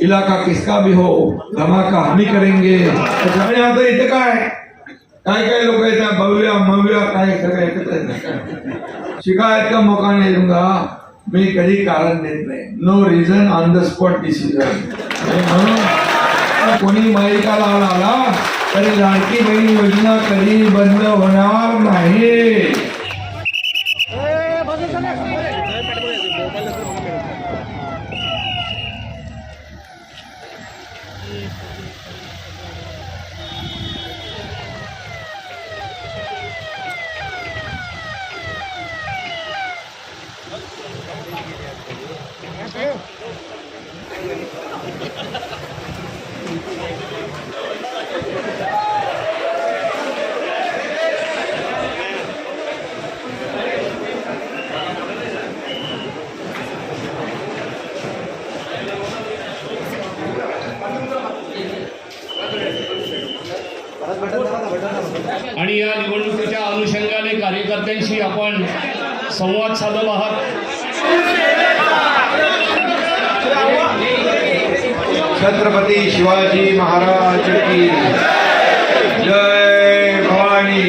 इलाका किसका भी हो धमाका हम ही करेंगे। आणि आता इथे काय काय लोक येतात भव्य मव्य काय सगळं एकत्र शिकायत का मौका नाही दूंगा मी कधी कारण देत नाही no reason on the spot decision. म्हणून कोणी मालिकाला आला तरी लाडकी बहीण योजना कधी बंद होणार नाही। आणि या निवडणुकीच्या अनुषंगाने कार्यकर्त्यांशी आपण संवाद साधत आहात। छत्रपती शिवाजी महाराज की जय भवानी।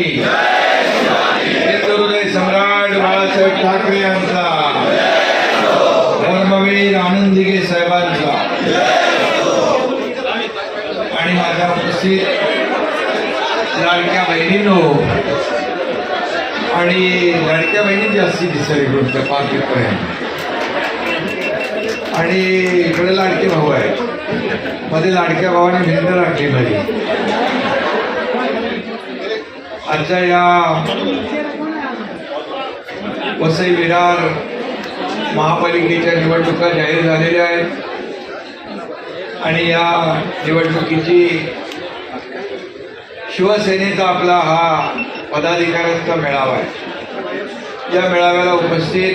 हिंदुहृदय सम्राट बाळासाहेब ठाकरे यांचा धर्मवीर आनंदीगे साहेबांचा आणि माझ्या उपस्थित लाडक्या बहिणींनो आणि लाडक्या बहिणी जास्ती दिसली गोष्ट पाकिटपर्यंत आणि इकडे लाडके भाऊ आहे मध्ये लाडक्या भावाने भिंत राखली पाहिजे। आजच्या या वसई विरार महापालिकेच्या निवडणुका जाहीर झालेल्या आहेत आणि या निवडणुकीची शिवसेनेचा आपला हा पदाधिकाऱ्यांचा मेळावा आहे। या मेळाव्याला उपस्थित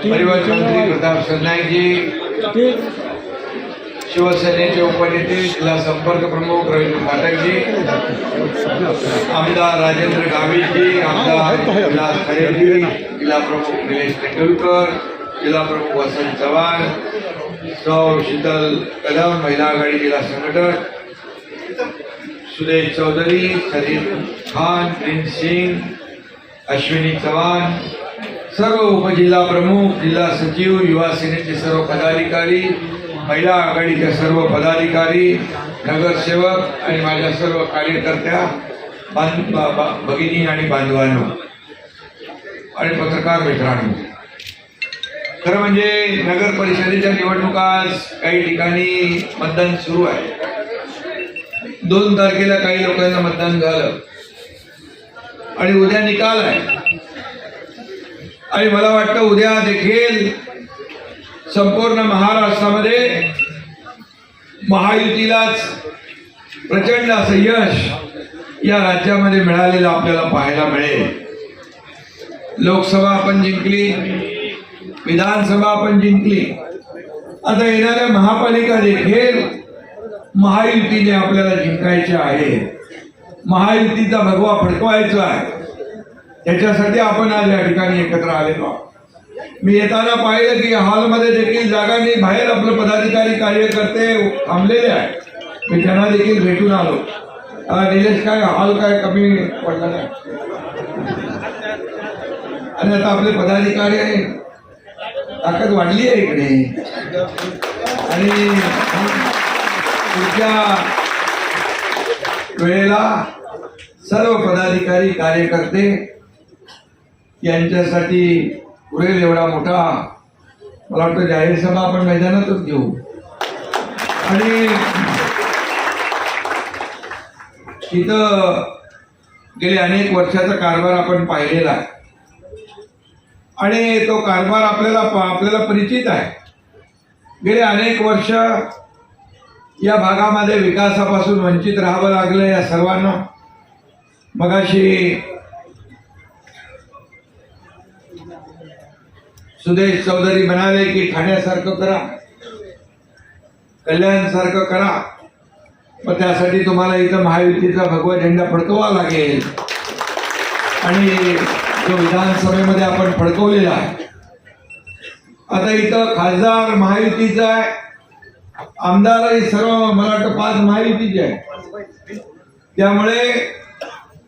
परिवहन मंत्री प्रताप सरनाईकजी, शिवसेनेचे उपनेते जिल्हा संपर्क प्रमुख रवींद्र फाटकजी, आमदार राजेंद्र गावितजी, आमदार विलास खरेजी, जिल्हा प्रमुख निलेश तेंडुलकर, जिल्हा प्रमुख वसंत चव्हाण, सौ शीतल कदम महिला आघाडी जिल्हा संघटक, सुदेश चौधरी, सलीम खान, प्रिंस सिंग, अश्विनी चव्हाण, सर्व उपजिल्हा प्रमुख, जिल्हा सचिव, युवा सेनेचे सर्व पदाधिकारी, महिला आघाडीचे सर्व पदाधिकारी, नगरसेवक आणि माझ्या सर्व कार्यकर्त्या भगिनी आणि बांधवांनो आणि पत्रकार मित्रांनो, खरं म्हणजे नगर परिषदेच्या निवडणुका काही ठिकाणी मतदान सुरू आहे। 2 तारखेला काही लोकांना मतदान झालं आणि उद्या निकाल आहे आणि मला वाटतं उद्या देखील संपूर्ण महाराष्ट्रामध्ये महायुतीलाच प्रचंड असं यश या राज्यामध्ये मिळालेलं आपल्याला पाहायला मिळेल। लोकसभा आपण जिंकली, विधानसभा आपण जिंकली, आता येणाऱ्या महापालिका देखील महायुतीने आपल्याला जिंकायचे आहे। महायुतीचा भगवा फडकवायचा आहे, त्याच्यासाठी आपण आज या ठिकाणी एकत्र आलेलो आहोत। मी येताना पाहिलं की हॉलमध्ये देखील जागा नाही, बाहेर आपले पदाधिकारी कार्यकर्ते थांबलेले आहेत। मी त्यांना देखील भेटून आलो। निलेश काय हॉल काय कमी पडला नाही आणि आता आपले पदाधिकारी आहे, ताकद वाढली आहे इकडे आणि पुढच्या वेळेला सर्व पदाधिकारी कार्यकर्ते यांच्यासाठी पुरेल एवढा मोठा मला वाटतं जाहीर सभा आपण मैदानातच घेऊ आणि तिथं गेले अनेक वर्षाचा कारभार आपण पाहिलेला आहे आणि तो कारभार आपल्याला परिचित आहे। गेले अनेक वर्ष या भागामध्ये विकासापासून वंचित राहावं लागलं या सर्वांना। मगाशी सुदेश चौधरी म्हणाले की ठाण्यासारखं करा, कल्याणसारखं करा, मग त्यासाठी तुम्हाला इथं महायुतीचा भगवा झेंडा फडकवावा लागेल आणि जो विधानसभेमध्ये आपण फडकवलेला आहे। आता इथं खासदार महायुतीचा आहे, आमदार सर्व मला वाटतं 5 महायुतीचे आहे. त्यामुळे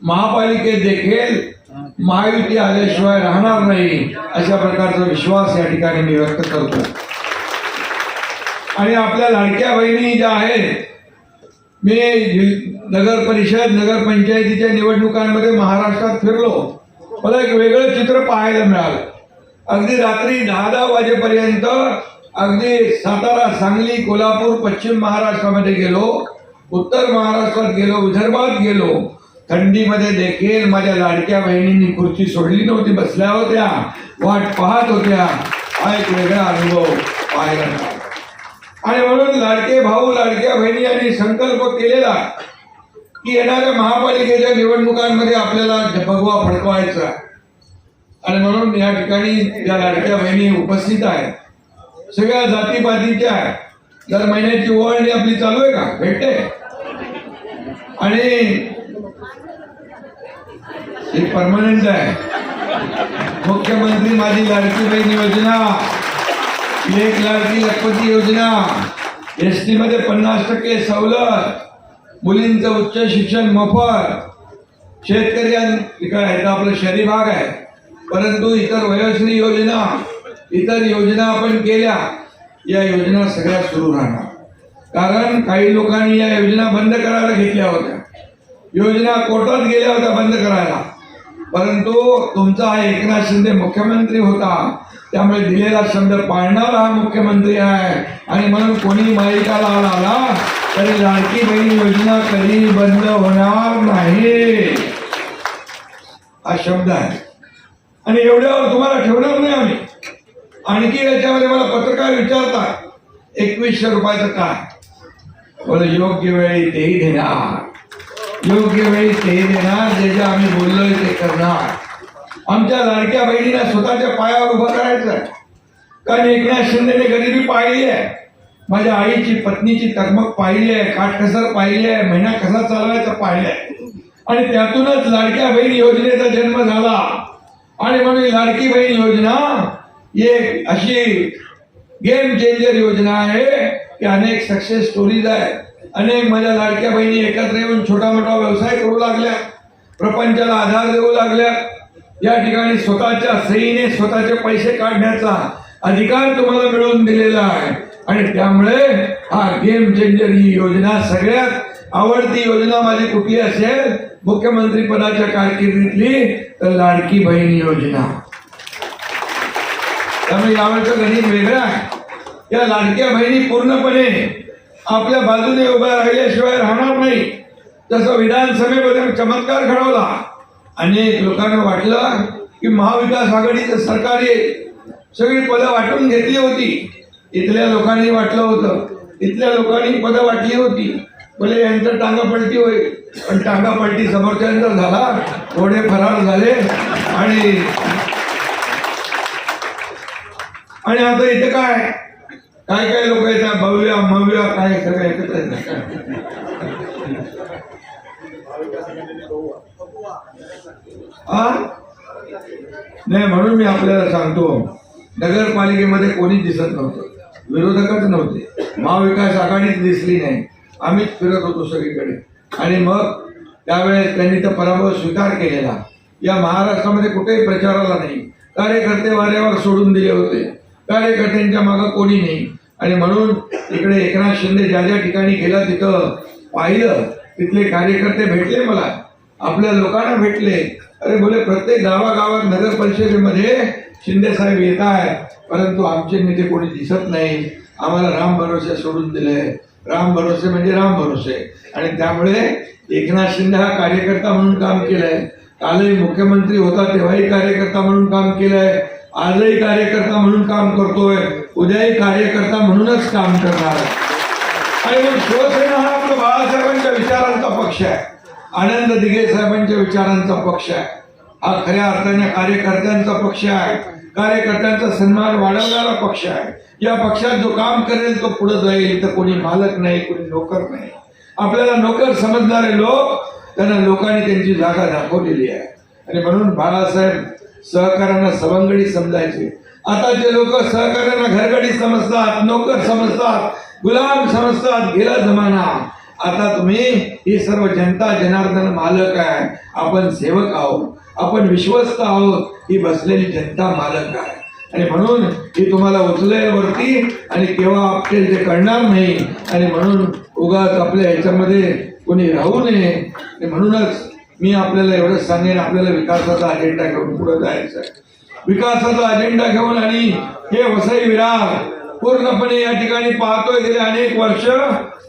महापालिकेत देखील महायुती आल्याशिवाय राहणार नाही अशा प्रकारचा विश्वास या ठिकाणी मी व्यक्त करतो. आणि आपल्या लाडक्या बहिणी ज्या आहेत, मी नगर परिषद नगर पंचायतीच्या निवडणुकांमध्ये महाराष्ट्रात फिरलो. मला एक वेगळं चित्र पाहायला मिळालं. अगदी रात्री 10-10 वाजेपर्यंत अगदी सातारा, सांगली, कोल्हापूर, पश्चिम महाराष्ट्रामध्ये गेलो, उत्तर महाराष्ट्रात गेलो, विदर्भात गेलो. थंडीमध्ये देखील माझ्या लाडक्या बहिणींनी खुर्ची सोडली नव्हती, बसल्या होत्या, वाट पाहत होत्या. हा एक वेगळा अनुभव पाहायला मिळाला. आणि म्हणून लाडके भाऊ लाडक्या बहिणी यांनी संकल्प केलेला की येणाऱ्या महापालिकेच्या निवडणुकांमध्ये आपल्याला भगवा फडकवायचा. आणि म्हणून या ठिकाणी या लाडक्या बहिणी उपस्थित आहेत, सगळ्या जातीपातीच्या आहेत. दर महिन्याची ओवाळणी आपली चालू आहे का, भेटते. आणि ही परमनंट आहे. मुख्यमंत्री माझी लाडकी बहीण योजना, एक लाडकी लखपती योजना, एसटी मध्ये 50% सवलत, मुलींचं उच्च शिक्षण मोफत, शेतकरी काय आपलं शहरी भाग आहे, परंतु इतर वयोश्री योजना, इतर योजना आपण केल्या. या योजना सगळ्या सुरू राहणार. कारण काही लोकांनी या योजना बंद करायला घेतल्या होत्या, योजना कोर्टात गेल्या होत्या बंद करायला. परंतु तुमचा हा एकनाथ शिंदे मुख्यमंत्री होता, त्यामुळे दिलेला शब्द पाळणारा हा मुख्यमंत्री आहे. आणि म्हणून कोणी माईकाला आला तरी लाडकी बहीण योजना कधी बंद होणार नाही हा शब्द आहे. आणि एवढ्यावर तुम्हाला ठेवणार नाही आम्ही. आणखी याच्यामध्ये मला पत्रकार विचारतात 2100 रुपयाचं काय. बोला योग्य वेळी तेही देणार, योग्य वेळी तेही देणार, जे जे आम्ही बोललोय ते करणार. आमच्या लाडक्या बहिणीला स्वतःच्या पायावर उभं करायचं आहे. कारण एकनाथ शिंदेने गरिबी पाहिली आहे, माझ्या आईची पत्नीची तगमग पाहिली आहे, काटकसर पाहिली आहे, महिना कसा चालवायचा पाहिलं आहे. आणि त्यातूनच लाडक्या बहीण योजनेचा जन्म झाला. आणि म्हणून लाडकी बहीण योजना एक अशी गेम चेंजर योजना आहे की अनेक सक्सेस स्टोरीज आहेत. अनेक माझ्या लाडक्या बहिणी एकत्र येऊन छोटा मोठा व्यवसाय करू लागल्या, प्रपंचाला आधार देऊ लागल्या. या ठिकाणी स्वतःच्या सहीने स्वतःचे पैसे काढण्याचा अधिकार तुम्हाला मिळवून दिलेला आहे. आणि त्यामुळे हा गेम चेंजर ही योजना सगळ्यात आवडती योजना माझी कुठली असेल मुख्यमंत्री पदाच्या कारकिर्दीतली तर लाडकी बहीण योजना. त्यामुळे यावेळचं गणित वेगळं आहे. या लाडक्या बहिणी पूर्णपणे आपल्या बाजूने उभ्या राहिल्याशिवाय राहणार नाही. जसं विधानसभेमध्ये चमत्कार घडवला. अनेक लोकांना वाटलं की महाविकास आघाडीचं सरकार येईल, सगळी पदं वाटून घेतली होती. इथल्या लोकांनी वाटलं होतं, इथल्या लोकांनी पदं वाटली होती, बोले यांचं टांगापलटी होईल. पण टांगापलटी समोरच्यांचा झाला, थोडे फरार झाले. आणि आता इथे काय काय काय लोक येतात, भव्य मव्य काय सगळं एकत्र येतात. नाही, म्हणून मी आपल्याला सांगतो, नगरपालिकेमध्ये कोणी दिसत नव्हतं, विरोधकच नव्हते, महाविकास आघाडीच दिसली नाही, आम्हीच फिरत होतो सगळीकडे. आणि मग त्यावेळेस त्यांनी तर पराभव स्वीकार केलेला. या महाराष्ट्रामध्ये कुठेही प्रचाराला नाही, कार्यकर्ते वाऱ्यावर सोडून दिले होते, कार्यकर्त्यांच्या मागं कोणी नाही. आणि म्हणून इकडे एकनाथ शिंदे ज्या ज्या ठिकाणी गेला तिथं पाहिलं, तिथले कार्यकर्ते भेटले मला, आपल्या लोकांना भेटले. अरे बोले प्रत्येक गावागावात नगर परिषदेमध्ये शिंदे साहेब येत आहेत, परंतु आमचे नेते कोणी दिसत नाही, आम्हाला राम भरोसे सोडून दिले. राम भरोसे म्हणजे राम भरोसे. आणि त्यामुळे एकनाथ शिंदे हा कार्यकर्ता म्हणून काम केलंय, कालही मुख्यमंत्री होता तेव्हाही कार्यकर्ता म्हणून काम केलंय, आजही कार्यकर्ता म्हणून काम करतोय, उद्याही कार्यकर्ता म्हणूनच काम करणार. आणि मग शिवसेना हा आपल्या बाळासाहेबांच्या विचारांचा पक्ष आहे, आनंद दिघे साहेबांच्या विचारांचा पक्ष आहे. हा खऱ्या अर्थाने कार्यकर्त्यांचा पक्ष आहे, कार्यकर्त्यांचा सन्मान वाढवणारा पक्ष आहे. या पक्षात जो काम करेल तो पुढे जाईल. तर कोणी मालक नाही, कोणी नोकर नाही. आपल्याला नोकर समजणारे लोक, त्यांना लोकांनी त्यांची जागा दाखवलेली आहे. आणि म्हणून बाळासाहेब सहकार्यांना सवंगडी समजायचे. आताचे लोक सहकार्यांना घरगडी समजतात, नोकर समजतात, गुलाम समजतात. गेला जमाना. आता तुम्ही ही सर्व जनता जनार्दन मालक आहे, आपण सेवक आहोत, आपण विश्वस्त आहोत. ही बसलेली जनता मालक आहे आणि म्हणून ही तुम्हाला उचलेल वरती आणि केव्हा आपले ते कळणार नाही. आणि म्हणून उगाच आपल्या ह्याच्यामध्ये कोणी राहू नये. आणि म्हणूनच मी आपल्याला एवढंच सांगेन, आपल्याला विकासाचा अजेंडा घेऊन पुढे जायचं आहे. विकासाचा अजेंडा घेऊन आणि हे वसई विरार पूर्णपणे या ठिकाणी पाहतोय गेले अनेक वर्ष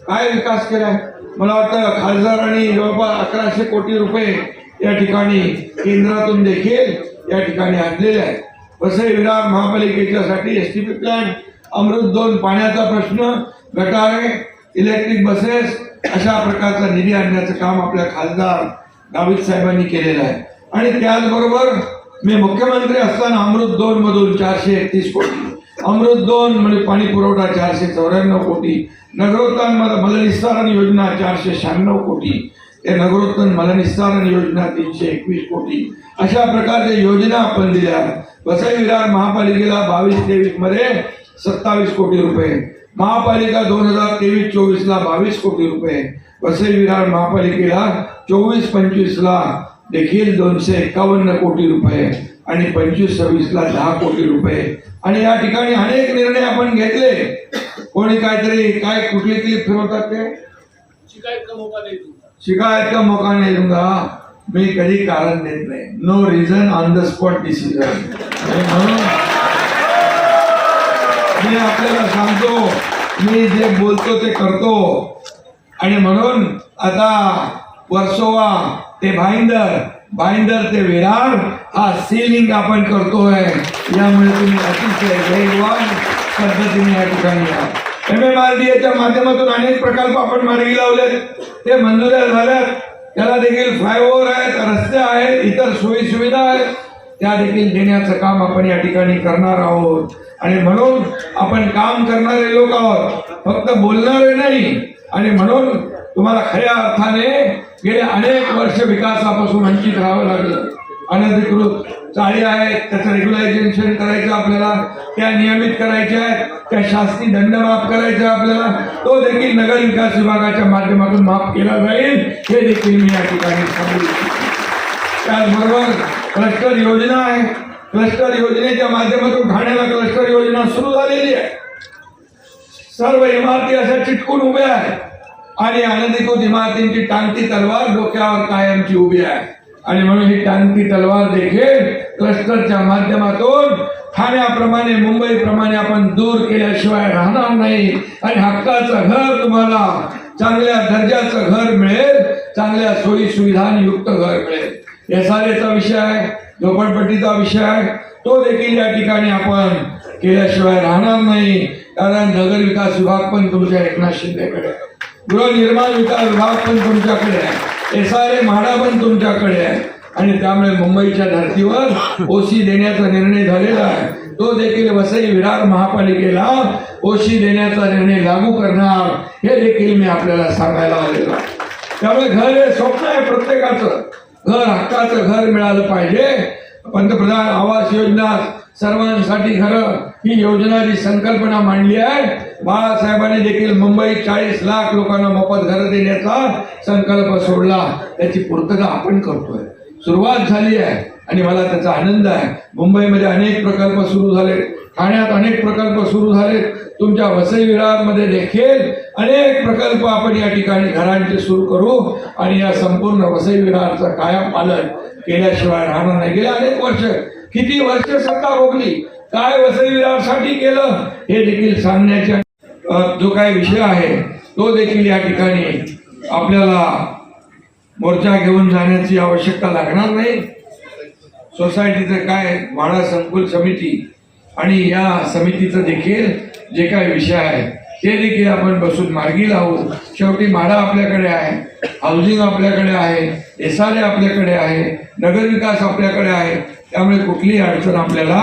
काय विकास केलाय. मला वाटतं खासदारांनी जवळपास 1100 कोटी रुपये या ठिकाणी केंद्रातून देखील या ठिकाणी आणलेले आहेत. वसई विरार महापालिकेच्यासाठी एसटीपी प्लॅन, अमृत 2 पाण्याचा प्रश्न, गटारे, इलेक्ट्रिक बसेस अशा प्रकारचा निधी आणण्याचं काम आपल्या खासदार गावित साहेबांनी केलेलं आहे. आणि त्याचबरोबर मी मुख्यमंत्री असताना अमृत 2 मधून 431 कोटी, अमृत 2 म्हणजे पाणी पुरवठा 494 कोटी, नगरोत्थान मलनिस्तारण योजना 496 कोटी, ते नगरोत्थान मलनिस्तारण योजना 321 कोटी, अशा प्रकारच्या योजना आपण दिल्या. वसई विरार महापालिकेला 22-23 मध्ये 27 कोटी रुपये, महापालिका 2023-24 ला 22 कोटी रुपये, वसई विरार महापालिकेला 24-25 ला देखील 251 कोटी रुपये आणि 25-26 ला 10 कोटी रुपये. आणि या ठिकाणी अनेक निर्णय आपण घेतले. कोणी काहीतरी काय कुठली क्लिप फिरवतात ते शिकायत का मौका नाही दूंगा. मी कधी कारण देत नाही. No reason on the spot decision. म्हणून मी आपल्याला सांगतो, मी जे बोलतो ते करतो. आणि म्हणून आता वर्सोवा ते भाईंदर ते विरार हा सीलिंग आपण करतोय. यामुळे तुम्ही अतिशय वेगवान पद्धतीने या ठिकाणी MMRDAच्या माध्यमातून अनेक प्रकल्प आपण मार्गी लावलेत, ते मंजुऱ्या झाल्यात. त्याला देखील फ्लायओव्हर आहेत, रस्ते आहेत, इतर सोयी सुविधा आहेत, त्या देखील देण्याचं काम आपण या ठिकाणी करणार आहोत. आणि म्हणून आपण काम करणारे लोक आहोत, फक्त बोलणारे नाही. आणि म्हणून तुम्हाला खऱ्या अर्थाने गेले अनेक वर्ष विकासापासून वंचित राहावं लागलं. अनधिकृत चाळी आहेत, त्याचं रेग्युलायझेशन करायचं आपल्याला, त्या नियमित करायच्या आहेत, त्या शासकीय दंड माफ करायचा आपल्याला, तो देखील नगर विकास विभागाच्या माध्यमातून माफ केला जाईल. हे देखील मी या ठिकाणी सांगू इच्छितो. त्याचबरोबर क्लस्टर योजना आहे. क्लस्टर योजनेच्या माध्यमातून ठाण्याला क्लस्टर योजना सुरू झालेली आहे. सर्व इमारती अशा चिटकून उभ्या आहेत आणि अनधिकृत इमारतींची टांगती तलवार डोक्यावर कायमची उभी आहे. आणि म्हणून ही टांगती तलवार देखील क्लस्टरच्या माध्यमातून ठाण्याप्रमाणे मुंबईप्रमाणे आपण दूर केल्याशिवाय राहणार नाही. आणि हक्काचं घर तुम्हाला चांगल्या दर्जाचं घर मिळेल, चांगल्या सोयी सुविधांयुक्त घर मिळेल. एसआरएचा विषय आहे, झोपडपट्टीचा विषय आहे, तो देखील या ठिकाणी आपण केल्याशिवाय राहणार नाही. कारण नगर विकास विभाग पण तुमच्या एकनाथ शिंदेकडे आहे, गृहनिर्माण विकास विभाग पण तुमच्याकडे आहे, SRA म्हाडा पण तुमच्याकडे आहे. आणि त्यामुळे मुंबईच्या धर्तीवर ओसी देण्याचा निर्णय झालेला आहे, तो देखील वसई विरार महापालिकेला ओसी देण्याचा निर्णय लागू करणार. हे देखील मी आपल्याला सांगायला आलेलो आहे. त्यामुळे घर हे स्वप्न आहे प्रत्येकाचं. घर हक्काचं घर मिळालं पाहिजे. पंतप्रधान आवास योजना, सर्वांसाठी घरं, ही योजना जी संकल्पना मांडली आहे, बाळासाहेबांनी देखील मुंबईत 40 लाख लोकांना मोफत घरं देण्याचा संकल्प सोडला. त्याची पूर्तता आपण करतोय. सुरुवात झाली आहे आणि मला त्याचा आनंद आहे. मुंबईमध्ये अनेक प्रकल्प सुरू झाले, ठाण्यात अनेक प्रकल्प सुरू झाले, तुमच्या वसई विरारमध्ये देखील अनेक प्रकल्प आपण या ठिकाणी घरांचे सुरू करू. आणि या संपूर्ण वसई विरारचा कायम पालन केल्याशिवाय राहणार नाही. गेल्या अनेक वर्ष, किती वर्ष सत्ता भोगली, काय वसई विरारसाठी केलं, हे देखील सांगण्याचा जो काही विषय आहे तो देखील या ठिकाणी आपल्याला मोर्चा घेऊन जाण्याची आवश्यकता लागणार नाही. सोसायटीचं काय म्हाडा संकुल समिती आणि या समितीचं देखील जे काही विषय आहे ते देखील आपण बसून मार्गी लावू. शेवटी म्हाडा आपल्याकडे आहे, हाऊसिंग आपल्याकडे आहे, SRA आपल्याकडे आहे, नगरविकास आपल्याकडे आहे. त्यामुळे कुठलीही अडचण आपल्याला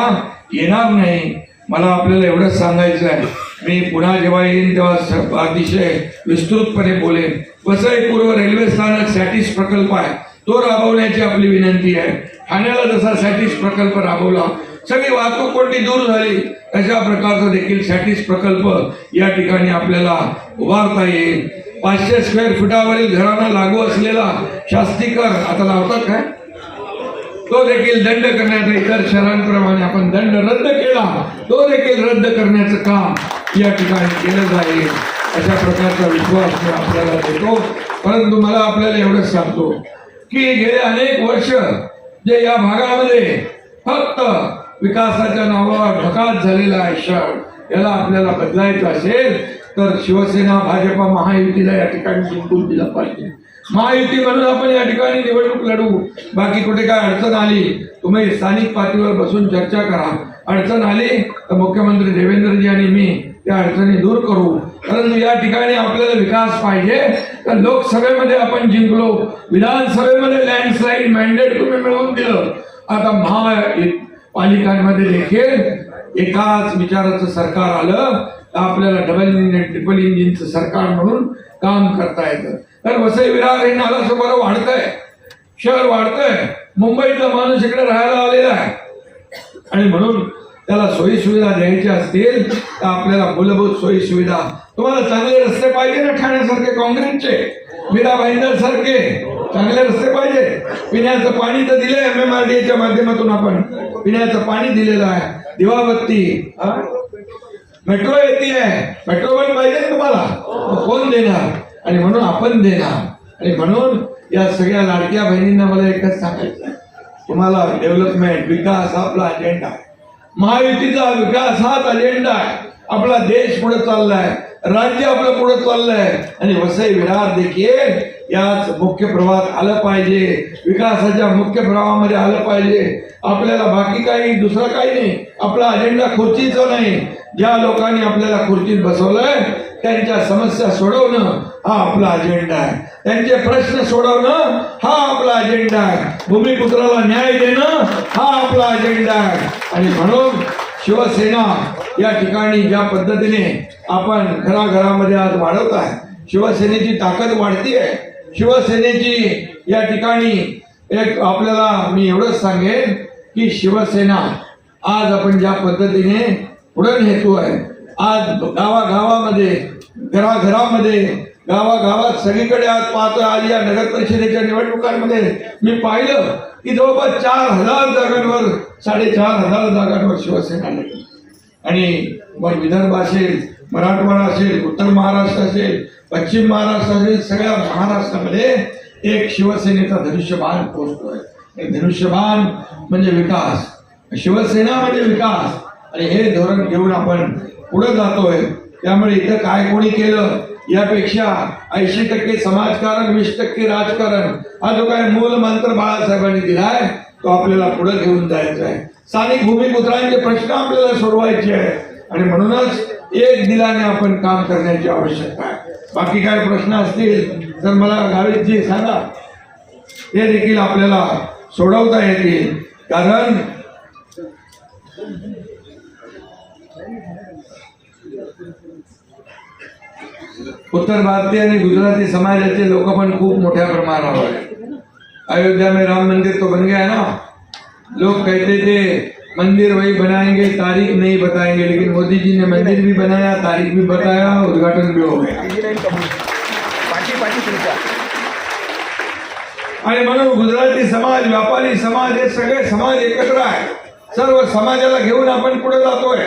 येणार नाही. मला आपल्याला एवढंच सांगायचं आहे, मी पुन्हा जेव्हा येईन तेव्हा अतिशय विस्तृतपणे बोलेन. वसई पूर्व रेल्वे स्थानक सॅटिस प्रकल्प आहे, तो राबवण्याची आपली विनंती आहे. ठाण्याला जसा सॅटिस प्रकल्प राबवला सगळी वाहतूक कोणती दूर झाली, अशा प्रकारचा देखील सॅटिस प्रकल्प या ठिकाणी आपल्याला उभारता येईल. 500 स्क्वेअर फुटावरील घरांना लागू असलेला शास्ती कर आता लावतात काय, तो देखील दंड करण्याचा, इतर शहरांप्रमाणे आपण दंड रद्द केला, तो देखील रद्द करण्याचं काम या ठिकाणी केलं जाईल. अशा प्रकारचा विश्वास मी आपल्याला देतो. परंतु मला आपल्याला एवढंच सांगतो की गेले अनेक वर्ष जे या भागामध्ये फक्त विकासाच्या नावावर ढकात झालेला आहे शहर, याला आपल्याला बदलायचं असेल तर शिवसेना भाजपा महायुतीला या ठिकाणी जिंकून दिलं पाहिजे. महायुती म्हणून आपण या ठिकाणी निवडणूक लढू. बाकी कुठे काय अडचण आली तुम्ही स्थानिक पातळीवर बसून चर्चा करा. अडचण आली तर मुख्यमंत्री देवेंद्रजी आणि मी त्या अडचणी दूर करू. परंतु या ठिकाणी आपल्याला विकास पाहिजे तर लोकसभेमध्ये आपण जिंकलो, विधानसभेमध्ये लँडस्लाईड मॅन्डेट तुम्ही मिळवून दिलं. आता महापालिकांमध्ये देखील एकाच विचाराचं सरकार आलं तर आपल्याला डबल इंजिन ट्रिपल इंजिनचं सरकार म्हणून काम करता येतं. तर वसई विरार हे नालासं बरं वाढतंय, शहर वाढतंय, मुंबईतला माणूस इकडे राहायला आलेला आहे आणि म्हणून त्याला सोयी सुविधा द्यायच्या असतील तर आपल्याला मूलभूत सोयी सुविधा, तुम्हाला चांगले रस्ते पाहिजे ना ठाण्यासारखे काँक्रीटचे, मीरा भाईंदर सारखे चांगले रस्ते पाहिजे. पिण्याचं पाणी तर दिलंय MMRDAच्या माध्यमातून, आपण पिण्याचं पाणी दिलेलं आहे, दिवाबत्ती, मेट्रो येते, मेट्रो पण पाहिजे तुम्हाला, कोण देणार? आणि म्हणून आपण देणार. आणि म्हणून या सगळ्या लाडक्या बहिणींना मला एकच सांगायचं आहे, तुम्हाला डेव्हलपमेंट, विकास आपला अजेंडा आहे, महायुतीचा विकास हाच अजेंडा आहे. आपला देश पुढे चाललाय, राज्य आपलं पुढे चाललंय आणि वसई विरार देखील याच मुख्य प्रवाहात आलं पाहिजे, विकासाच्या मुख्य प्रवाहामध्ये आलं पाहिजे. आपल्याला बाकी काही दुसरं काही नाही, आपला अजेंडा खुर्चीचा नाही. ज्या लोकांनी आपल्याला खुर्चीत बसवलंय त्यांच्या समस्या सोडवणं हा आपला अजेंडा आहे, त्यांचे प्रश्न सोडवणं हा आपला अजेंडा आहे, भूमिपुत्राला न्याय देणं हा आपला अजेंडा आहे. आणि म्हणून शिवसेना या ठिकाणी ज्या पद्धतीने आपण घराघरामध्ये आज वाढवत आहे, शिवसेनेची ताकद वाढती आहे. शिवसेनेची या ठिकाणी एक आपल्याला मी एवढंच सांगेन की शिवसेना आज आपण ज्या पद्धतीने पुढे नेतोय, आज गावागावामध्ये, घराघरामध्ये, गावागावात सगळीकडे आज पाहतोय. आज या नगर परिषदेच्या निवडणुकांमध्ये मी पाहिलं की जवळपास 4,000 जागांवर, 4,500 जागांवर शिवसेना लढली. आणि मग विदर्भ असेल, मराठवाडा असेल, उत्तर महाराष्ट्र असेल, पश्चिम महाराष्ट्र असेल, सगळ्या महाराष्ट्रामध्ये एक शिवसेनेचा धनुष्यबाण पोहोचतोय. धनुष्यबाण म्हणजे विकास, शिवसेना म्हणजे विकास. आणि हे धोरण घेऊन आपण पुढे जातोय. त्यामुळे इथं काय कोणी केलं यापेक्षा 80% समाजकारण, 20% राजकारण, हा जो काय मूल मंत्र बाळासाहेबांनी दिलाय तो आपल्याला पुढे घेऊन जायचा आहे. स्थानिक भूमिपुत्रांचे प्रश्न आपल्याला सोडवायचे आहे आणि म्हणूनच एक दिलाने आपण काम करण्याची आवश्यकता आहे. बाकी काय प्रश्न असतील तर मला गावीतजी सांगा, ते देखील आपल्याला सोडवता येतील. कारण उत्तर भारतीय आणि गुजराती समाजाचे लोक पण खूप मोठ्या प्रमाणावर आहे. अयोध्या में राम मंदिर तो बन गया है ना, लोग कहते थे मंदिर वही बनाएंगे, तारीख नहीं बताएंगे, लेकिन मोदी जी ने मंदिर भी बनाया, तारीख भी बताया, उद्घाटन भी हो गया. आणि म्हणून गुजराती समाज, व्यापारी समाज, हे सगळे समाज एकत्र आहे. सर्व समाजाला घेऊन आपण पुढे जातोय.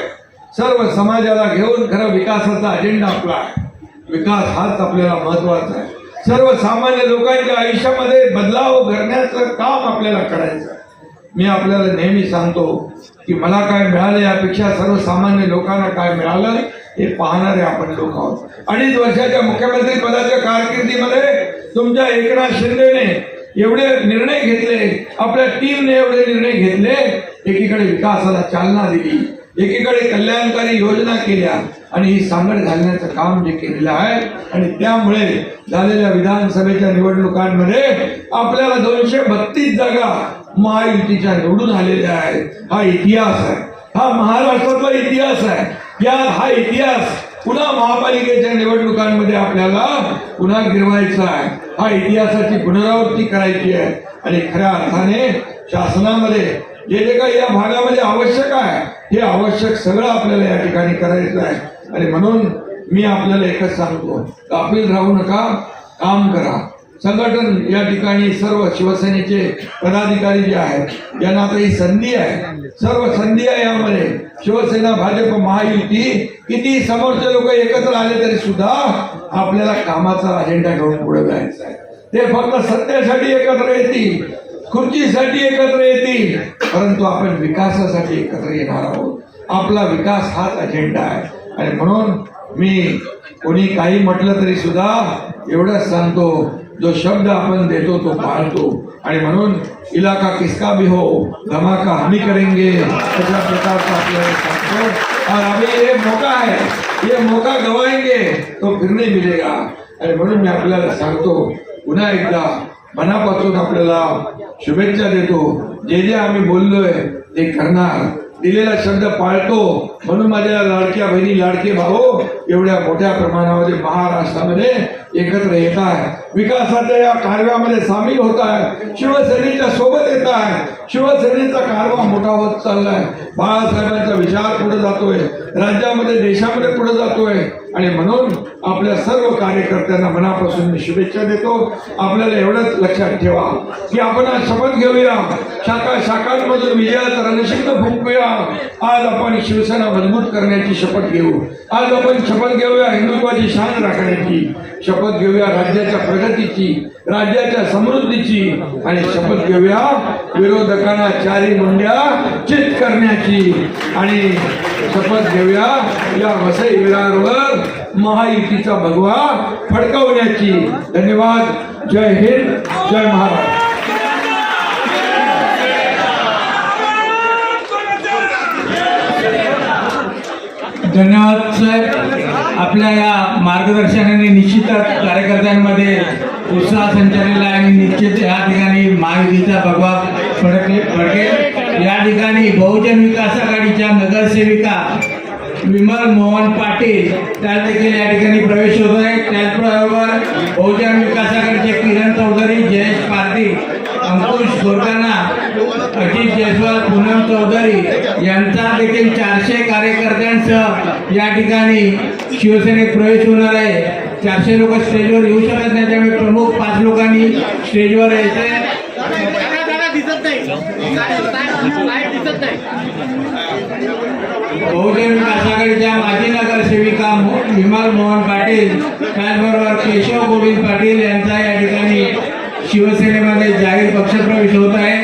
सर्व समाजाला घेऊन खरं विकासाचा अजेंडा आपला आहे. विकास हाच आपल्याला महत्वाचा आहे. सर्वसामान्य लोकांच्या आयुष्यामध्ये बदलाव करण्याचं काम आपल्याला करायचं आहे. मी आपल्याला नेहमी सांगतो की मला काय मिळालं यापेक्षा सर्वसामान्य लोकांना काय मिळालं हे पाहणारे आपण लोक आहोत. 2.5 वर्षाच्या मुख्यमंत्री पदाच्या कारकिर्दीमध्ये तुमच्या एकनाथ शिंदेने एवढे निर्णय घेतले, आपल्या टीमने एवढे निर्णय घेतले, एकीकडे विकासाला चालना दिली, एकीकडे कल्याणकारी योजना केल्या आणि ही सांगड घालण्याचं काम जे केलेलं आहे. आणि त्यामुळे झालेल्या विधानसभेच्या निवडणुकांमध्ये आपल्याला 232 जागा महायुतीच्या निवडून आलेल्या आहेत. हा इतिहास आहे, हा महाराष्ट्रातला इतिहास आहे. हा इतिहास पुन्हा महापालिकेच्या निवडणुकांमध्ये आपल्याला पुन्हा गिरवायचा आहे. हा इतिहासाची पुनरावृत्ती करायची आहे आणि खऱ्या अर्थाने शासनामध्ये जे जे काही या भागामध्ये आवश्यक आहे हे आवश्यक सगळं आपल्याला या ठिकाणी करायचं आहे. आणि म्हणून मी आपल्याला एकच सांगतो, गाफील राहू नका, काम करा. संघटन या ठिकाणी सर्व शिवसेनेचे पदाधिकारी जे आहेत ज्यांना आता ही संधी आहे, सर्व संधी आहे यामध्ये. शिवसेना भाजप महायुती किती समोरचे लोक एकत्र आले तरी सुद्धा आपल्याला कामाचा अजेंडा घेऊन पुढे जायचा आहे. ते फक्त सत्तेसाठी एकत्र येतील, खुर्चीसाठी एकत्र येतील, परंतु आपण विकासासाठी एकत्र येणार आहोत. आपला विकास हाच अजेंडा आहे. आणि म्हणून मी कोणी काही म्हटलं तरी सुद्धा एवढंच सांगतो, जो शब्द आपण देतो तो पाळतो. आणि म्हणून इलाका किसका भी हो, धमाका हमी करेंगे, अशा प्रकारचा आपल्याला सांगतो. और अभी ये मौका है, ये मौका गवाएंगे तो फिर नहीं मिलेगा. आणि म्हणून मी आपल्याला सांगतो, पुन्हा एकदा मनापासून आपल्याला शुभेच्छा देतो. जे जे आम्ही बोललोय ते करणार, दिलेला शब्द पाळतो. म्हणून माझ्या लाडक्या बहिणी, लाडके भाऊ एवढ्या मोठ्या प्रमाणामध्ये महाराष्ट्रामध्ये एकत्र येत आहे, विकासाच्या या कार्यामध्ये सामील होत आहे, शिवसेनेच्या सोबत येत आहे. शिवसेनेचा कारभार मोठा होत चाललाय. बाळासाहेबांचा विचार पुढे जातोय, राज्यामध्ये देशामध्ये पुढे जातोय. आणि म्हणून आपल्या सर्व कार्यकर्त्यांना मनापासून मी शुभेच्छा देतो. आपल्याला एवढंच लक्षात ठेवा की आपण आज शपथ घेऊया, शाखा शाखांमधून विजयाचा रणशिंग फुंकूया. आज आपण शिवसेना मजबूत करण्याची शपथ घेऊ. आज आपण शपथ घेऊया हिंदुत्वाची शान राखण्याची, शपथ घेऊया राज्याच्या प्रगतीची, राज्याच्या समृद्धीची. आणि शपथ घेऊया विरोधकांना चारी मुंड्या चित करण्याची. आणि शपथ घेऊया या वसई विरारवर महायुतीचा भगवा फडकवण्याची. धन्यवाद. जय हिंद, जय महाराष्ट्र. धन्यवाद साहेब. आपल्या या मार्गदर्शनाने निश्चितच कार्यकर्त्यांमध्ये उत्साह संचारलेला आहे आणि निश्चित या ठिकाणी महायुतीचा भगवा फडकेल. या ठिकाणी बहुजन विकास आघाडीच्या नगरसेविका विमल मोहन पाटील त्या देखील या ठिकाणी प्रवेश होत आहे. त्याचबरोबर बहुजन विकास आघाडीचे किरण चौधरी, जयेश पारधी, अंकुश गोरकाना, अजित जयस्वाल, पूनम चौधरी यांचा देखील 400 कार्यकर्त्यांसह या ठिकाणी शिवसेनेत प्रवेश होणार आहे. 400 लोक स्टेजवर येऊ शकत नाही, त्यामुळे प्रमुख 5 लोकांनी स्टेजवर यायचे. बहुजन विकास आघाडीच्या माजी नगरसेविका विमल मोहन पाटील, त्याचबरोबर केशव गोविंद पाटील यांचा या ठिकाणी शिवसेनेमध्ये जाहीर पक्षप्रवेश होत आहे.